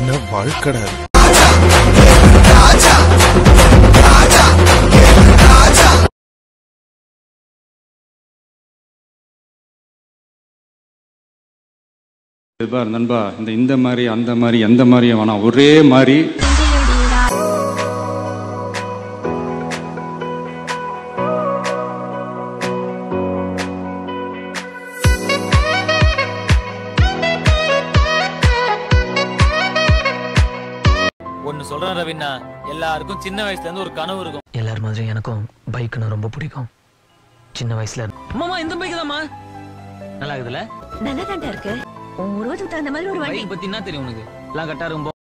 என்ன வாழ்க்கடா நண்பா, இந்த மாதிரி அந்த மாதிரி எந்த மாதிரியும் வேணாம், ஒரே மாதிரி. ஒன்னு சொல்றேன் ரவிண்ணா, எல்லாருக்கும் சின்ன வயசுல இருந்து ஒரு கனவு இருக்கும். எல்லார் மாதிரி எனக்கும் பைக்னா ரொம்ப பிடிக்கும். சின்ன வயசுல மாமா இந்த பைக் தான்மா, நல்லா இருக்குதுல? நல்லா தான் இருக்கு. உருவத்துக்கு தகுந்த மாதிரி ஒரு வண்டி. பைக் பத்தி என்ன தெரியும் உனக்கு? எல்லாம் கட்டா இருக்கும்.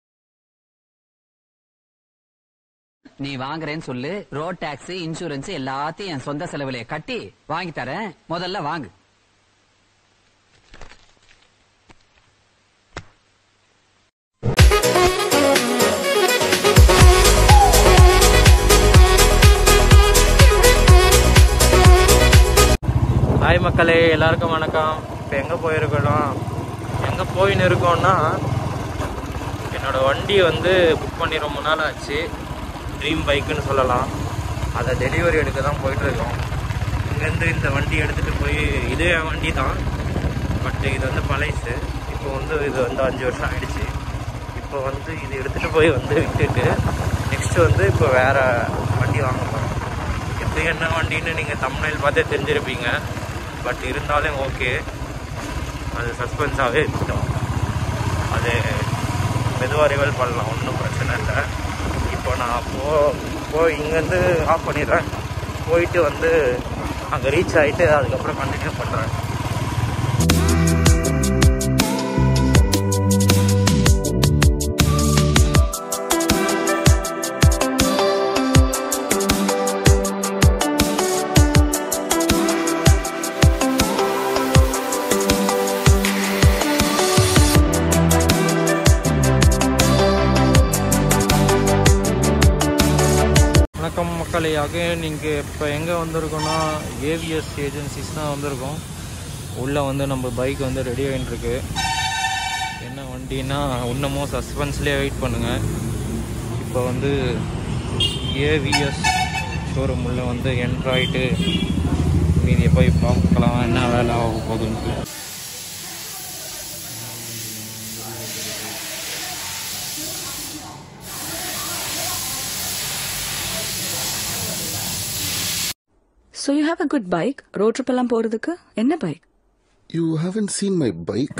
நீ வாங்குறேன்னு சொல்லு, ரோட் டாக்ஸ், இன்சூரன்ஸ் எல்லாத்தையும் என் சொந்த செலவுலயே கட்டி வாங்கி தரேன். முதல்ல வாங்கு. ஹாய் மக்களே, எல்லாருக்கும் வணக்கம். இப்போ எங்கே போயின்னு இருக்கோம்னா, என்னோட வண்டி வந்து புக் பண்ணி ரொம்ப நாள் ஆச்சு. ட்ரீம் பைக்குன்னு சொல்லலாம். அதை டெலிவரி எடுக்க தான் போயிட்டுருக்கோம். இங்கேருந்து இந்த வண்டி எடுத்துகிட்டு போய், இதே வண்டி தான், பட் இது வந்து பழைசு. இப்போ வந்து இது வந்து 5 வருஷம் ஆகிடுச்சு. இப்போ வந்து இது எடுத்துகிட்டு போய் வந்து விட்டுட்டு நெக்ஸ்ட்டு வந்து இப்போ வேறு வண்டி வாங்க போகிறோம். இது என்ன வண்டின்னு நீங்கள் தம்ப்நெயில் பார்த்தே தெரிஞ்சிருப்பீங்க. பட் இருந்தாலும் ஓகே, அது சஸ்பென்ஸாகவே இருக்கட்டும். அது மெதுவாக ரிவல் பண்ணலாம், ஒன்றும் பிரச்சனை இல்லை. இப்போ நான் இங்கேருந்து ஆஃப் பண்ணிடுறேன். போயிட்டு வந்து அங்கே ரீச் ஆகிட்டு அதுக்கப்புறம் கண்டினியூ பண்ணுறேன். வணக்கம் மக்களே, நீங்கள் இப்போ எங்கே வந்திருக்கோன்னா ஏவிஎஸ் ஏஜென்சிஸ் தான் வந்திருக்கோம். உள்ளே வந்து நம்ம பைக் வந்து ரெடி ஆகிட்டுருக்கு. என்ன வண்டின்னா, இன்னமும் சஸ்பென்ஸ்லேயே வெயிட் பண்ணுங்கள். இப்போ வந்து ஏவிஎஸ் ஷோரூம் உள்ள வந்து என்ட்ராயிட்டு மீதியை போய் பார்க்கலாம் என்ன வேலை ஆக போகுதுன்ட்டு. So you have a good bike. Road trip எல்லாம் போறதுக்கு என்ன bike? You haven't seen my bike?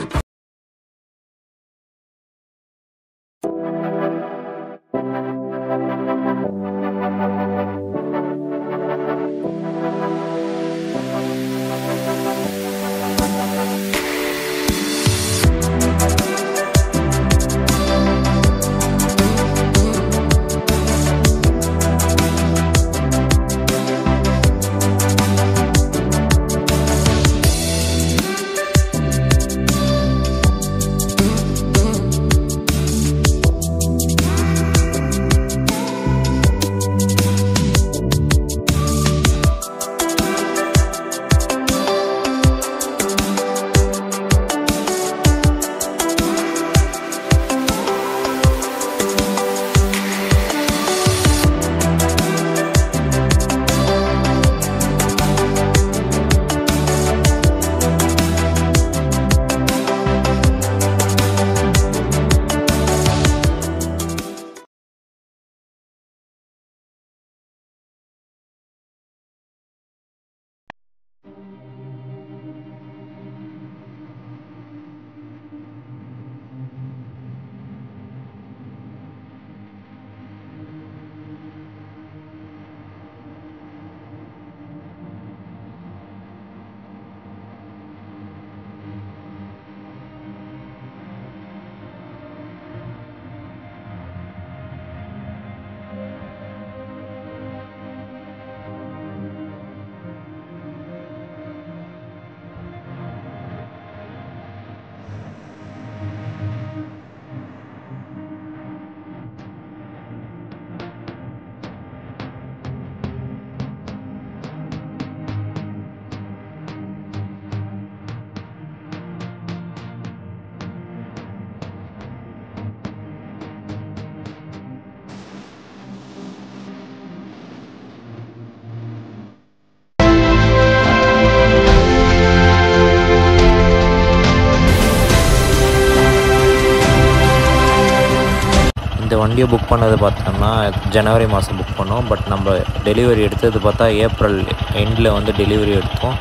இந்த வண்டியை புக் பண்ணது பார்த்தோம்னா ஜனவரி மாதம் புக் பண்ணோம். பட் நம்ம டெலிவரி எடுத்தது பார்த்தா ஏப்ரல் எண்டில் வந்து டெலிவரி எடுத்தோம்.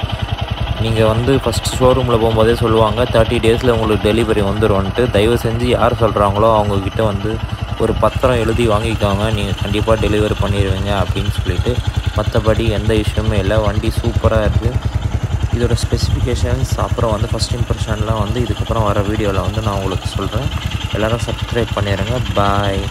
நீங்கள் வந்து ஃபஸ்ட்டு ஷோரூமில் போகும்போதே சொல்லுவாங்க 30 டேஸில் உங்களுக்கு டெலிவரி வந்துடும்ன்ட்டு. தயவு செஞ்சு யார் சொல்கிறாங்களோ அவங்கக்கிட்ட வந்து ஒரு பத்திரம் எழுதி வாங்கிக்கோங்க, நீங்கள் கண்டிப்பாக டெலிவரி பண்ணிடுவீங்க அப்படின்னு சொல்லிட்டு. மற்றபடி எந்த இஷ்யூமே இல்லை. வண்டி சூப்பராக இருக்குது. இதோட ஸ்பெசிஃபிகேஷன்ஸ் அப்புறம் வந்து ஃபஸ்ட் இம்ப்ரெஷன்லாம் வந்து இதுக்கப்புறம் வர வீடியோவில் வந்து நான் உங்களுக்கு சொல்கிறேன். எல்லோரும் சப்ஸ்கிரைப் பண்ணிடுங்க. பாய்.